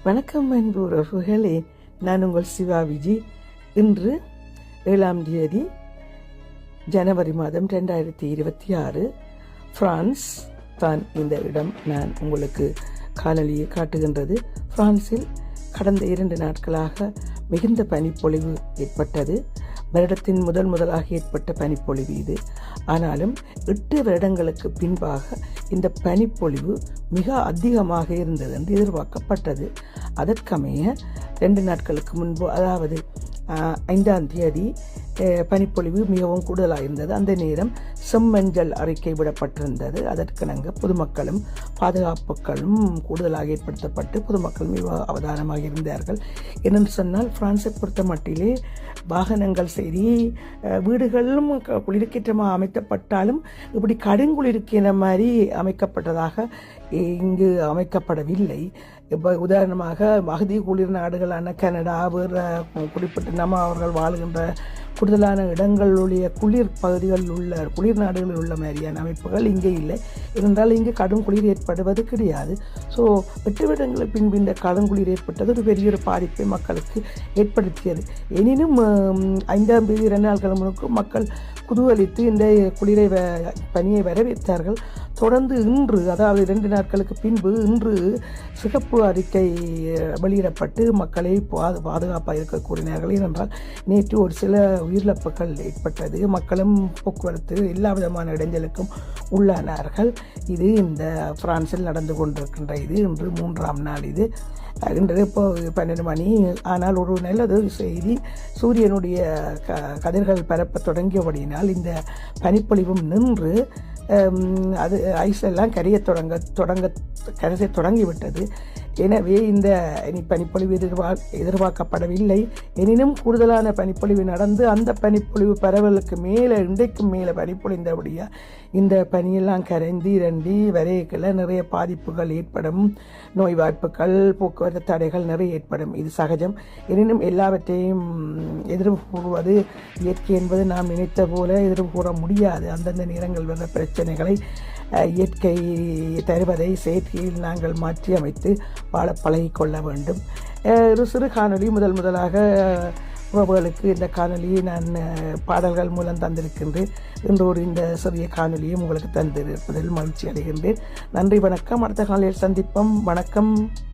வணக்கம் அன்பு உறவுகளே, நான் உங்கள் சிவா விஜி. இன்று 7ஆம் தேதி ஜனவரி மாதம் 2026 பிரான்ஸ் தான் இந்த இடம். நான் உங்களுக்கு காணொலியை காட்டுகின்றது. பிரான்சில் கடந்த 2 நாட்களாக மிகுந்த பனிப்பொழிவு ஏற்பட்டது. வருடத்தின் முதலாக ஏற்பட்ட பனிப்பொழிவு இது. ஆனாலும் 8 வருடங்களுக்கு பின்பாக இந்த பனிப்பொழிவு மிக அதிகமாக இருந்தது என்று எதிர்பார்க்கப்பட்டது. அதற்கமைய 2 நாட்களுக்கு முன்பு, அதாவது 5ஆம் தேதி பனிப்பொழிவு மிகவும் கூடுதலாக இருந்தது. அந்த நேரம் செம்மஞ்சள் அறிக்கை விடப்பட்டிருந்தது. அதற்கிணங்க பொதுமக்களும் பாதுகாப்புகளும் கூடுதலாக ஏற்படுத்தப்பட்டு பொதுமக்கள் மிக அவதானமாக இருந்தார்கள். என்னென்னு சொன்னால், பிரான்ஸை பொறுத்த மட்டிலே வாகனங்கள் சரி, வீடுகளும் குளிர்கேற்றமாக அமைக்கப்பட்டாலும் இப்படி கடுங்குளிர்க்கிற மாதிரி அமைக்கப்பட்டதாக இங்கு அமைக்கப்படவில்லை. இப்போ உதாரணமாக மகதி குளிர் நாடுகளான கனடா, வேறு குறிப்பிட்ட அவர்கள் வாழுகின்ற கூடுதலான இடங்களுடைய குளிர் பகுதிகளில் உள்ள குளிர் நாடுகளில் உள்ள மாதிரியான அமைப்புகள் இங்கே இல்லை. இருந்தால் இங்கு கடும் குளிர் ஏற்படுவது கிடையாது. ஸோ 8 வருடங்களுக்கு பின்பு இந்த கடும் குளிர் ஏற்பட்டது ஒரு பெரிய பாதிப்பை மக்களுக்கு ஏற்படுத்தியது. எனினும் 5ஆம் தேதி 2 நாட்கள் முழுக்க மக்கள் குதூகலித்து இந்த குளிரை பனியை வரவேற்றார்கள். தொடர்ந்து இன்று, அதாவது 2 நாட்களுக்கு பின்பு இன்று சிகப்பு அறிக்கை வெளியிடப்பட்டு மக்களை பாதுகாப்பாக இருக்க கூறினார்கள். ஏனென்றால் நேற்று ஒரு சில உயிரிழப்புகள் ஏற்பட்டது. மக்களும் போக்குவரத்து எல்லா விதமான இடைஞ்சலுக்கும் உள்ளானார்கள். இது இந்த பிரான்சில் நடந்து கொண்டிருக்கின்ற இது இன்று 3ஆம் நாள். இது இன்று இப்போ 12 மணி. ஆனால் ஒரு நல்லது செய்தி, சூரியனுடைய கதிர்கள் பரப்ப தொடங்கியபடியினால் இந்த பனிப்பொழிவும் நின்று அது ஐஸ் எல்லாம் கரைய தொடங்கிவிட்டது. எனவே இந்த பனிப்பொழிவு எதிர்பார்க்கப்படவில்லை. எனினும் கூடுதலான பனிப்பொழிவு நடந்து அந்த பனிப்பொழிவு பரவலுக்கு மேலே இன்றைக்கும் மேலே பனிப்பொழிந்தபடியா இந்த பனியெல்லாம் கரைந்து இரண்டி வரையக்கில் நிறைய பாதிப்புகள் ஏற்படும். நோய்வாய்ப்புகள், போக்குவரத்து தடைகள் நிறைய ஏற்படும். இது சகஜம். எனினும் எல்லாவற்றையும் எதிர்கூறுவது இயற்கை என்பது நாம் நினைத்த போல எதிர்கூற முடியாது. அந்தந்த நேரங்கள் வந்த பிரச்சனைகளை இயற்கை தருவதை செயற்கையில் நாங்கள் மாற்றி அமைத்து வாழ பழகிக்கொள்ள வேண்டும். ஒரு சிறு காணொலி முதலாக உறவுகளுக்கு இந்த காணொலியை நான் பாடல்கள் மூலம் தந்திருக்கின்றேன். இன்று இந்த சிறிய காணொலியும் உங்களுக்கு தந்திருப்பதில் மகிழ்ச்சி அடைகின்றேன். நன்றி, வணக்கம். அடுத்த காலையில் சந்திப்போம். வணக்கம்.